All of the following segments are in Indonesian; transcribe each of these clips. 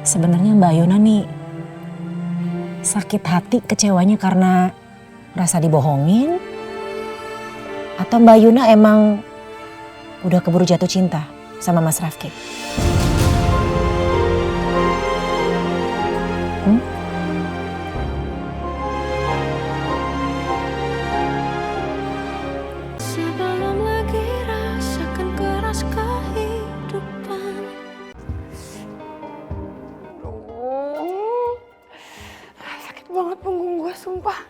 Sebenarnya Mbak Yona nih sakit hati kecewanya karena merasa dibohongin, atau Mbak Yuna emang udah keburu jatuh cinta sama Mas Rafki? Sebelum lagi rasakan keras kehidupan. Sakit banget punggung gue, sumpah.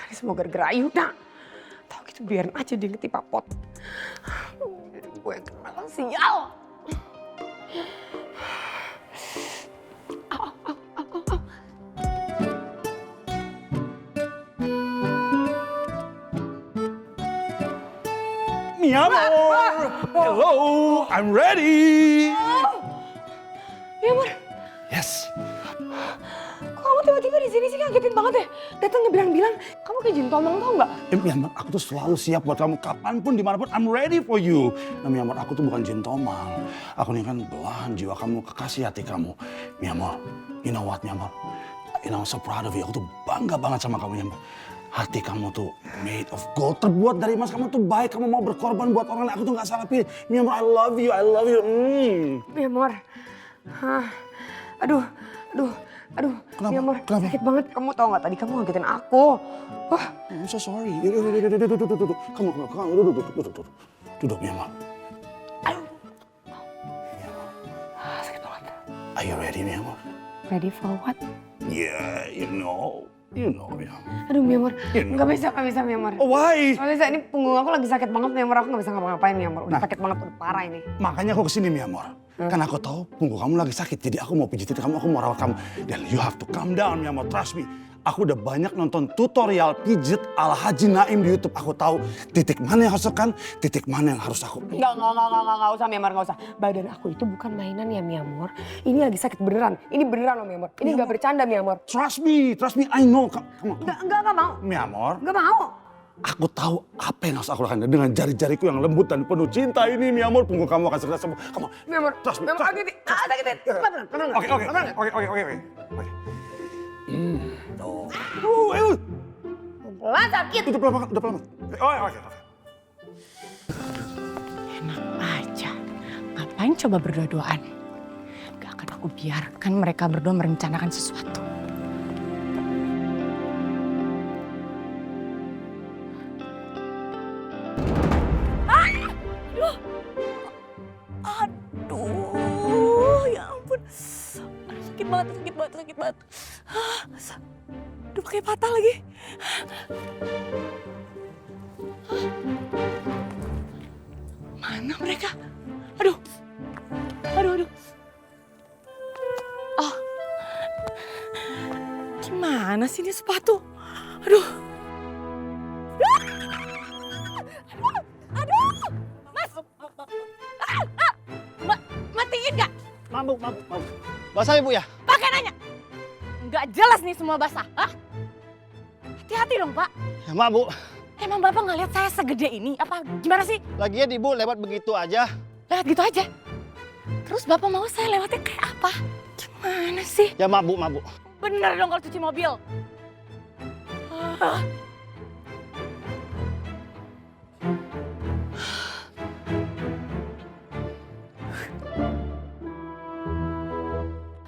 Ini semua gara-gara Ayuna. Tahu gitu biarin aja dia ngetipa pot. Gue yang kena sial. Mi amor, hello, I'm ready. Ya Mar, Yes. kok kamu tiba-tiba di sini sih, ngagetin banget ya. Datangnya bilang-bilang, kamu kayak jin tomang tau nggak? Mi amor, aku tuh selalu siap buat kamu kapanpun, dimanapun. I'm ready for you. Nah, Mi amor, aku tuh bukan jin tomang. Aku nih kan belahan jiwa kamu, kekasih hati kamu. Mi amor, you know what, Mi amor? You know, I'm so proud of you. Aku tuh bangga banget sama kamu, Mi amor. Hati kamu tuh made of gold, terbuat dari emas. Kamu tuh baik, kamu mau berkorban buat orang lain. Aku tuh gak salah pilih. Mi amor, I love you, I love you. Ya Mar, aduh. Kenapa? Ya Mar, Kenapa? sakit banget. Kamu tau nggak tadi kamu ngagetin aku. Wah, I'm so sorry. Duduk. Kamu, duduk. Duduk, Mi amor. sakit banget. Are you ready, Mi amor? Ready for what? Yeah, you know, Mi amor. Aduh Miamor, Ya, no. nggak bisa Miamor. Oh, why? Nggak bisa, ini punggung aku lagi sakit banget Miamor, aku nggak bisa ngapa-ngapain Miamor. Udah Nah. sakit banget, udah parah ini. Makanya aku kesini, Mi amor. Karena aku tahu punggung kamu lagi sakit, jadi aku mau pijitin kamu, aku mau rawat kamu. Dan you have to calm down, Mi amor, trust me. Aku udah banyak nonton tutorial pijit ala Haji Naim di YouTube. Aku tahu titik mana yang harus tekan, titik mana yang harus aku. Nggak usah Miamor, nggak usah. Badan aku itu bukan mainan ya Miamor. Ini lagi sakit beneran, ini beneran loh Miamor. Ini nggak bercanda Miamor. Trust me, I know. Kamu, Nggak mau, Mi amor, nggak mau. aku tahu apa yang harus aku lakukan. Dengan jari-jariku yang lembut dan penuh cinta ini, Mi amor, punggung kamu akan segera sembuh. Kamu, Miamor, trust me. Miamor, sakitin. Tenang. Oke. Ayo. Pelan sakit. Udah pelan banget. Oke. Enak aja. Ngapain coba berdua-duaan? Gak akan aku biarkan mereka berdua merencanakan sesuatu. Aduh, ya ampun. Sakit banget. Aduh, pakai patah lagi. Mana mereka? Aduh. Oh. Gimana sih ini sepatu? Aduh. Matiin gak? Mabuk. Basah ya, Bu ya? Pakai nanya. Nggak jelas nih semua basah. Hah? Hati-hati dong, Pak. Ya, Mabuk. Emang Bapak nggak lihat saya segede ini? Apa gimana sih? Lagian Ibu lewat begitu aja. Lewat gitu aja. Terus Bapak mau saya lewatnya kayak apa? Gimana sih? Ya, Mabuk. Bener dong kalau cuci mobil. Ah.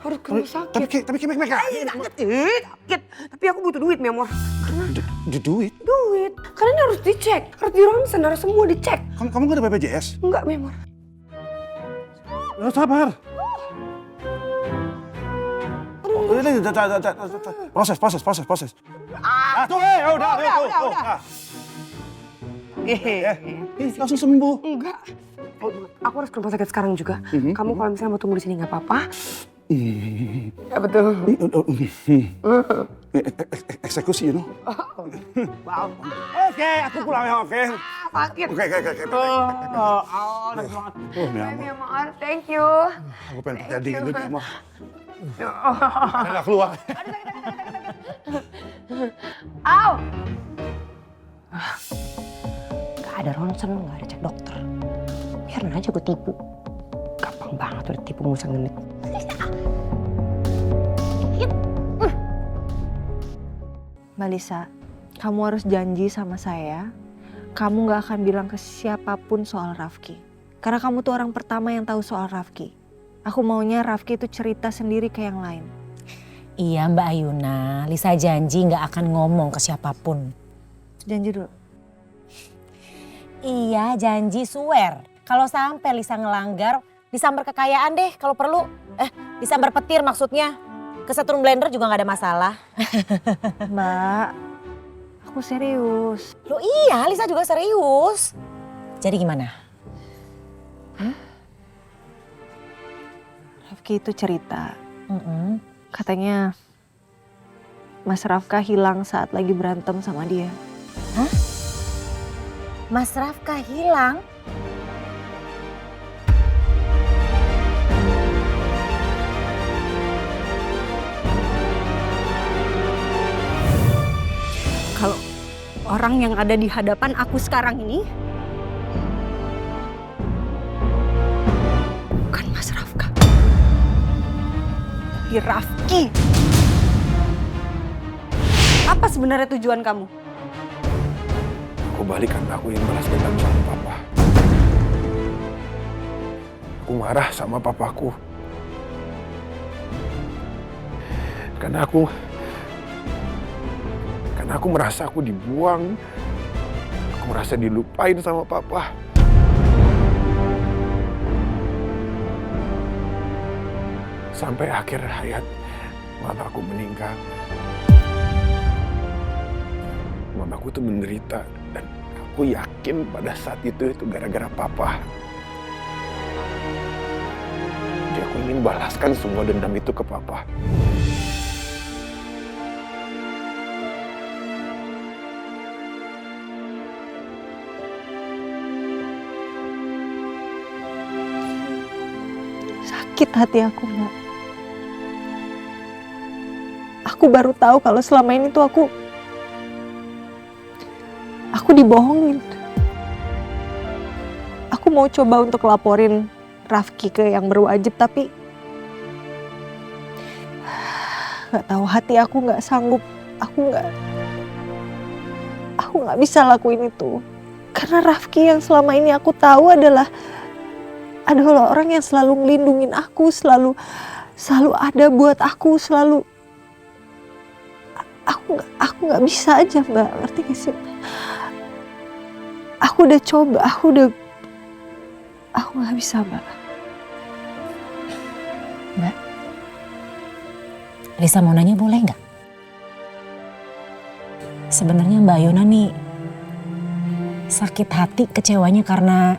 Harus ke rumah sakit. Tapi mereka. Sakit. Tapi aku butuh duit Miamor. Duit? Duit. Karena ini harus dicek. Harus di ronsen, harus semua dicek. Kamu gak ada BPJS? Enggak Miamor. Sabar. Proses. Tuh, udah. Langsung sembuh. Enggak. Aku harus ke rumah sakit sekarang juga. Kamu kalau misalnya mau tunggu di sini nggak apa-apa. Ya betul. Eksekusi, you know. Wow. Oke, aku pulang ya, oke. Sakit. Oke. Sakit banget. Oh, Mi amor. Miamor, thank you. Aku pengen pakai dingin dulu, Mi amor. Oh. Nggak keluar. Au. Gak ada ronsen, gak ada cek dokter. Biar Biarin aja gue tipu. Gampang banget udah tipu musang genit. Mbak Lisa, kamu harus janji sama saya, kamu gak akan bilang ke siapapun soal Rafki. Karena kamu tuh orang pertama yang tahu soal Rafki. Aku maunya Rafki itu cerita sendiri ke yang lain. Iya Mbak Ayuna, Lisa janji nggak akan ngomong ke siapapun. Janji dulu. Iya janji swear. Kalau sampai Lisa ngelanggar, disambar kekayaan deh kalau perlu. Disambar petir maksudnya. Kesetrum blender juga nggak ada masalah. Mbak, aku serius. Loh iya Lisa juga serius. Jadi gimana? Rafki itu cerita. Katanya Mas Rafka hilang saat lagi berantem sama dia. Hah? Mas Rafka hilang? Kalau orang yang ada di hadapan aku sekarang ini bukan Mas Rafka, tapi Rafki. Apa sebenarnya tujuan kamu? Aku balik karena aku ingin balas dendam sama papa. Aku marah sama papaku. Karena aku merasa aku dibuang. Aku merasa dilupain sama papa. Sampai akhir hayat mamaku meninggal. Mamaku tuh menderita dan aku yakin pada saat itu gara-gara papa. Jadi aku ingin balaskan semua dendam itu ke papa. Sakit hati aku, Mbak. Aku baru tahu kalau selama ini tuh aku dibohongin. Aku mau coba untuk laporin Rafki ke yang berwajib, tapi nggak tahu, hati aku nggak sanggup. Aku nggak bisa lakuin itu. Karena Rafki yang selama ini aku tahu adalah orang yang selalu ngelindungin aku, selalu ada buat aku, selalu. Aku nggak bisa aja, Mbak, ngerti gak sih? Aku udah coba, aku nggak bisa, Mbak. Mbak, Lisa mau nanya boleh nggak? Sebenarnya Mbak Yona nih sakit hati, kecewanya karena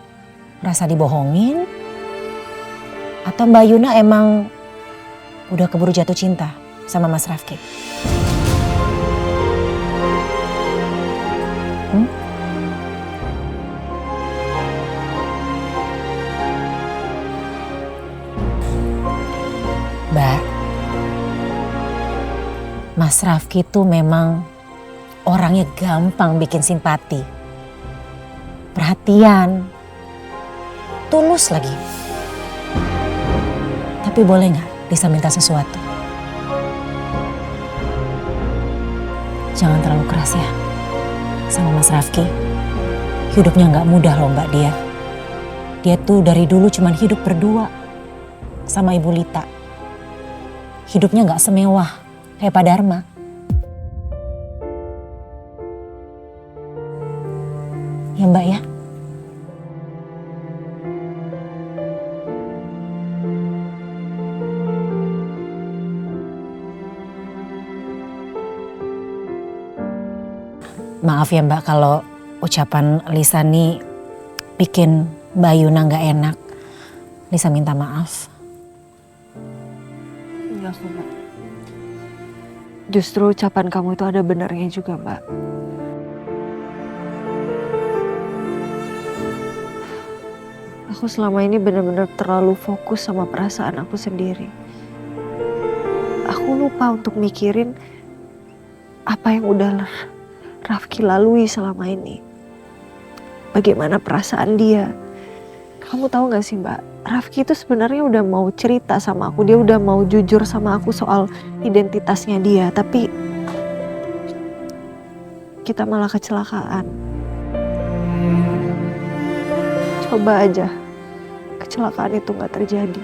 merasa dibohongin, atau Mbak Yuna emang udah keburu jatuh cinta sama Mas Rafki? Mbak, Mas Rafki tuh memang orangnya gampang bikin simpati, perhatian, tulus lagi. Tapi boleh nggak Lisa minta sesuatu? Jangan terlalu keras ya sama Mas Rafki. Hidupnya nggak mudah loh Mbak dia. Dia tuh dari dulu cuman hidup berdua sama Ibu Lita. Hidupnya nggak semewah kayak Pak Dharma. Ya Mbak ya. Maaf ya Mbak kalau ucapan Lisa nih bikin Mbak Yuna nggak enak. Lisa minta maaf. Enggak kok, Mbak. Justru ucapan kamu itu ada benarnya juga, Mbak. Aku selama ini benar-benar terlalu fokus sama perasaan aku sendiri. Aku lupa untuk mikirin apa yang udah Rafki lalui selama ini. Bagaimana perasaan dia. Kamu tahu gak sih Mbak, Rafki itu sebenarnya udah mau cerita sama aku, dia udah mau jujur sama aku soal identitasnya dia, tapi kita malah kecelakaan. Coba aja kecelakaan itu gak terjadi.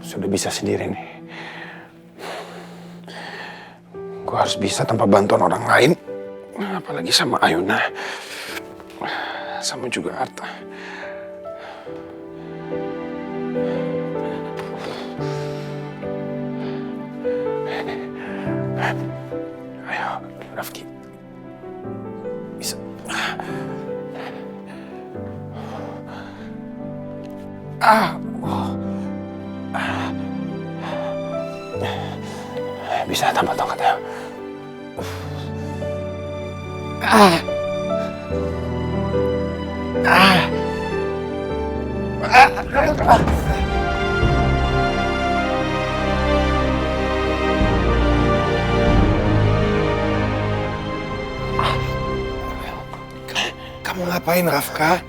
Sudah bisa sendiri nih. Gue harus bisa tanpa bantuan orang lain. Apalagi sama Ayuna. Sama juga Arta. Ayo, Rafki. Bisa. Bisa tambah tongkat ya. Kamu ngapain, Rafka?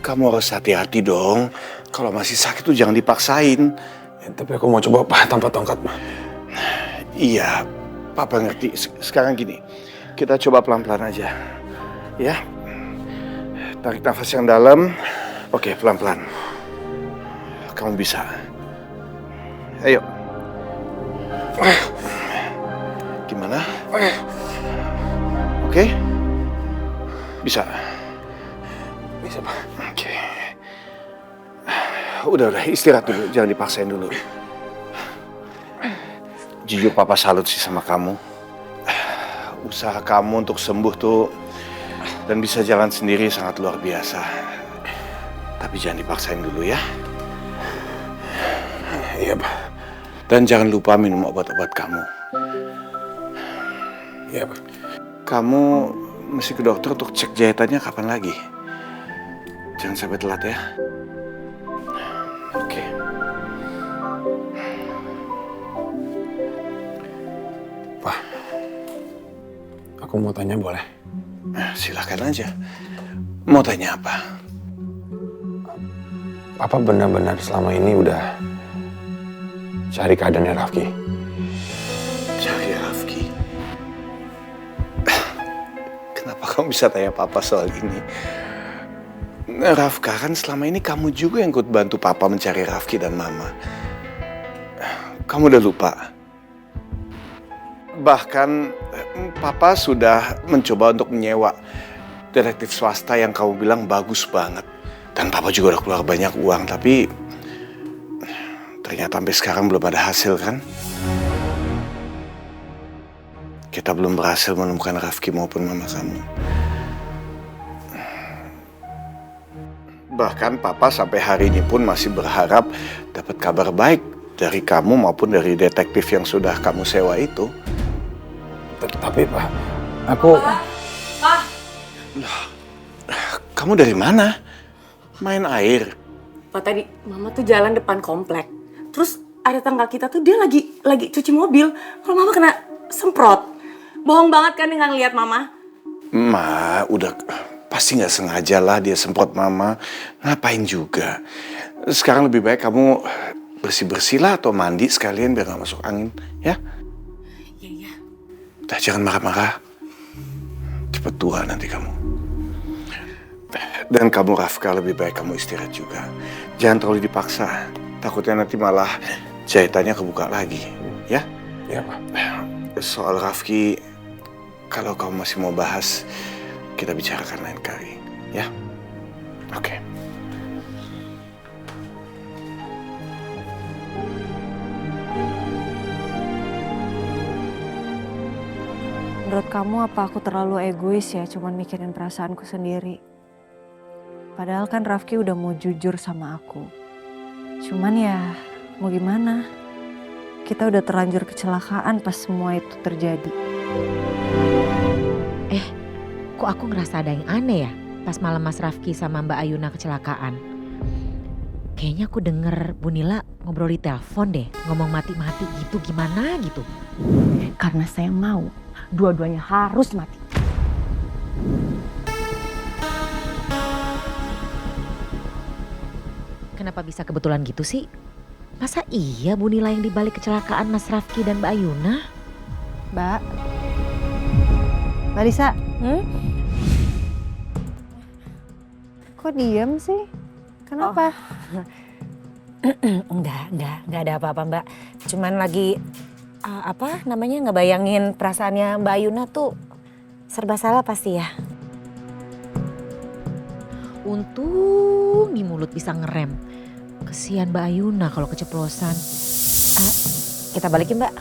Kamu harus hati-hati dong. Kalau masih sakit tuh jangan dipaksain. Ya, tapi aku mau coba tanpa tongkat, Ma. Iya, Papa ngerti. Sekarang gini, kita coba pelan-pelan aja. Ya, tarik nafas yang dalam. Oke, pelan-pelan. Kamu bisa. Ayo. Gimana? Oke? Bisa? Bisa, Pak. Oke. Udah, istirahat dulu. Jangan dipaksain dulu. Jujur Papa salut sih sama kamu. Usaha kamu untuk sembuh tuh dan bisa jalan sendiri sangat luar biasa. Tapi jangan dipaksain dulu ya. Iya, Pak. Dan jangan lupa minum obat-obat kamu. Iya, Pak. Kamu mesti ke dokter untuk cek jahitannya kapan lagi. Jangan sampai telat ya. Oke. Pak, aku mau tanya boleh? Silakan aja. Mau tanya apa? Papa benar-benar selama ini udah cari keadaannya Rafki. Cari Rafki. Kenapa kamu bisa tanya Papa soal ini? Rafka, kan selama ini kamu juga yang ikut bantu Papa mencari Rafki dan Mama. Kamu udah lupa? Bahkan Papa sudah mencoba untuk menyewa detektif swasta yang kamu bilang bagus banget. Dan Papa juga udah keluar banyak uang, tapi ternyata sampai sekarang belum ada hasil kan? Kita belum berhasil menemukan Rafki maupun Mama kamu. Bahkan Papa sampai hari ini pun masih berharap dapat kabar baik dari kamu maupun dari detektif yang sudah kamu sewa itu. Tapi Pak, aku... Pak! Kamu dari mana? Main air? Pak, tadi Mama tuh jalan depan komplek. Terus ada tetangga kita tuh dia lagi cuci mobil. Kalau Mama kena semprot. Bohong banget kan dia nggak ngeliat Mama? Ma, udah pasti nggak sengaja lah dia semprot Mama. Ngapain juga? Sekarang lebih baik kamu bersih-bersih lah atau mandi sekalian biar nggak masuk angin, ya? Iya. Udah, jangan marah-marah. Cepet tua nanti kamu. Dan kamu Rafka lebih baik kamu istirahat juga. Jangan terlalu dipaksa. Takutnya nanti malah jahitannya kebuka lagi, ya? Ya, Pak. Soal Rafki, kalau kamu masih mau bahas, kita bicarakan lain kali, ya? Oke. Menurut kamu apa aku terlalu egois ya, cuman mikirin perasaanku sendiri? Padahal kan Rafki udah mau jujur sama aku. Cuman ya mau gimana? Kita udah terlanjur kecelakaan pas semua itu terjadi. Kok aku ngerasa ada yang aneh ya? pas malam Mas Rafki sama Mbak Ayuna kecelakaan. Kayaknya aku denger Bu Nila ngobrol di telepon deh, ngomong mati-mati gitu, gimana gitu. Karena saya mau dua-duanya harus mati. Kenapa bisa kebetulan gitu sih? Masa iya Bu Nila yang dibalik kecelakaan Mas Rafki dan Mbak Ayuna? Mbak. Mbak Lisa. Kok diem sih? Kenapa? Enggak ada apa-apa Mbak. Cuman lagi ngebayangin perasaannya Mbak Ayuna tuh serba salah pasti ya. Untung di mulut bisa ngerem. Kesian Mbak Ayuna kalau keceplosan. Kita balikin Mbak.